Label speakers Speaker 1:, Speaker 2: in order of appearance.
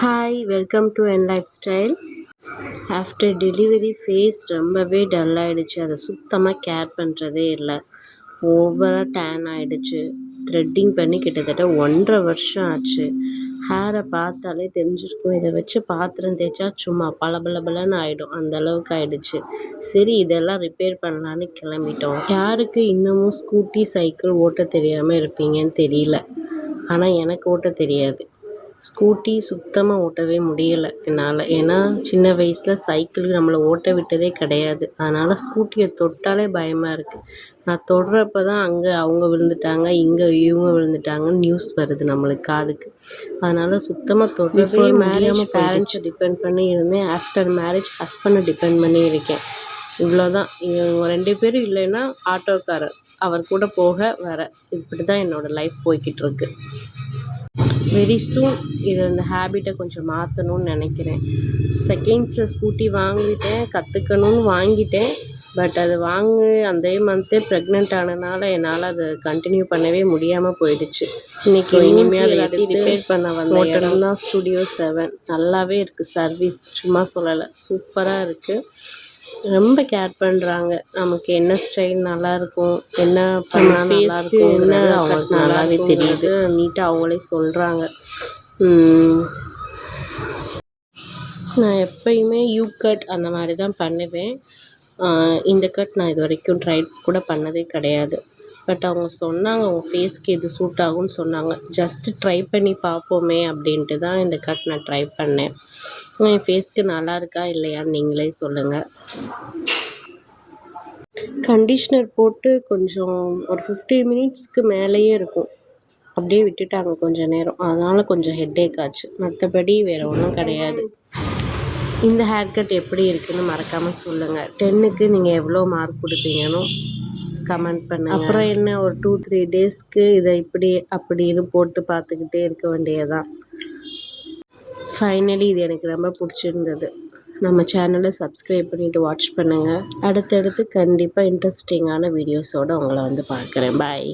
Speaker 1: Hi welcome to என் lifestyle. After delivery face ரொம்பவே dull ஆகிடுச்சு. அதை சுத்தமாக கேர் பண்ணுறதே இல்லை. ஓவராக டேன் ஆகிடுச்சு. த்ரெட்டிங் பண்ணி கிட்டத்தட்ட 1.5 வருஷம் ஆச்சு. ஹேரை பார்த்தாலே தெரிஞ்சிருக்கும். இதை வச்சு பாத்திரம் தேய்ச்சா சும்மா பளபளன்னு ஆகிடும். அந்த அளவுக்கு ஆகிடுச்சு. சரி, இதெல்லாம் ரிப்பேர் பண்ணலான்னு கிளம்பிட்டோம். யாருக்கு இன்னமும் ஸ்கூட்டி சைக்கிள் ஓட்ட தெரியாமல் இருப்பீங்கன்னு தெரியல. ஆனால் எனக்கு ஓட்ட தெரியாது. ஸ்கூட்டி சுத்தமாக ஓட்டவே முடியலை என்னால். ஏன்னா சின்ன வயசில் சைக்கிள் நம்மளை ஓட்ட விட்டதே கிடையாது. அதனால் ஸ்கூட்டியை தொட்டாலே பயமாக இருக்குது. நான் தொடுறப்ப தான் அங்கே அவங்க விழுந்துட்டாங்க, இங்கே இவங்க விழுந்துட்டாங்கன்னு நியூஸ் வருது நம்மளுக்கு காதுக்கு. அதனால் சுத்தமாக தொடுறப்பே மேரேஜ் பேரண்ட்ஸை டிபெண்ட் பண்ணி இருந்தேன். ஆஃப்டர் மேரேஜ் ஹஸ்பண்டை டிபெண்ட் பண்ணி இருக்கேன். இவ்வளோதான். இவங்க 2 பேரும் இல்லைன்னா ஆட்டோக்காரர், அவர் கூட போக வர, இப்படி தான் என்னோடய லைஃப் போய்கிட்டு இருக்கு. வெரி சூன் இந்த ஹேபிட்டை கொஞ்சம் மாற்றணும்னு நினைக்கிறேன். செகண்ட்ஸில் ஸ்கூட்டி கற்றுக்கணும்னு வாங்கிட்டேன். பட் அது அதே மந்த்தே ப்ரெக்னென்ட் ஆனதுனால என்னால் அதை கண்டினியூ பண்ணவே முடியாமல் போயிடுச்சு. இன்றைக்கி இனிமேல் எல்லாத்தையும் ரிப்பேர் பண்ண வந்த இடம் தான் ஸ்டுடியோ 7. நல்லாவே இருக்குது. சர்வீஸ் சும்மா சொல்லலை, சூப்பராக இருக்குது. ரொம்ப கேர் பண்ணுறாங்க. நமக்கு என்ன ஸ்டைல் நல்லாயிருக்கும், என்ன பண்ணால் நல்லாயிருக்கும், என்ன அவங்களுக்கு நல்லாவே தெரியுது. நீட்டாக அவங்களே சொல்கிறாங்க. நான் எப்பயுமே யூ கட் அந்த மாதிரி தான் பண்ணுவேன். இந்த கட் நான் இது வரைக்கும் ட்ரை கூட பண்ணதே கிடையாது. பட் அவங்க சொன்னாங்க, அவங்க ஃபேஸ்க்கு இது சூட் ஆகும்னு சொன்னாங்க. ஜஸ்ட்டு ட்ரை பண்ணி பார்ப்போமே அப்படின்ட்டு தான் இந்த கட் நான் ட்ரை பண்ணேன். என் ஃபேஸ்க்கு நல்லா இருக்கா இல்லையான்னு நீங்களே சொல்லுங்கள். கண்டிஷ்னர் போட்டு கொஞ்சம் ஒரு 15 மினிட்ஸ்க்கு மேலேயே இருக்கும். அப்படியே விட்டுட்டாங்க கொஞ்சம் நேரம். அதனால் கொஞ்சம் ஹெட்டேக் ஆச்சு. மற்றபடி வேறு ஒன்றும் கிடையாது. இந்த ஹேர் கட் எப்படி இருக்குதுன்னு மறக்காமல் சொல்லுங்கள். 10க்கு நீங்கள் எவ்வளோ மார்க் கொடுப்பீங்கன்னு கமெண்ட் பண்ணுங்கள். அப்புறம் என்ன, ஒரு 2-3 டேஸ்க்கு இதை இப்படி அப்படின்னு போட்டு பார்த்துக்கிட்டே இருக்க வேண்டியதான். ஃபைனலி இது எனக்கு ரொம்ப பிடிச்சிருந்தது. நம்ம சேனலை சப்ஸ்கிரைப் பண்ணிவிட்டு வாட்ச் பண்ணுங்கள். அடுத்தடுத்து கண்டிப்பாக இன்ட்ரெஸ்டிங்கான வீடியோஸோடு உங்களை பார்க்குறேன். பாய்.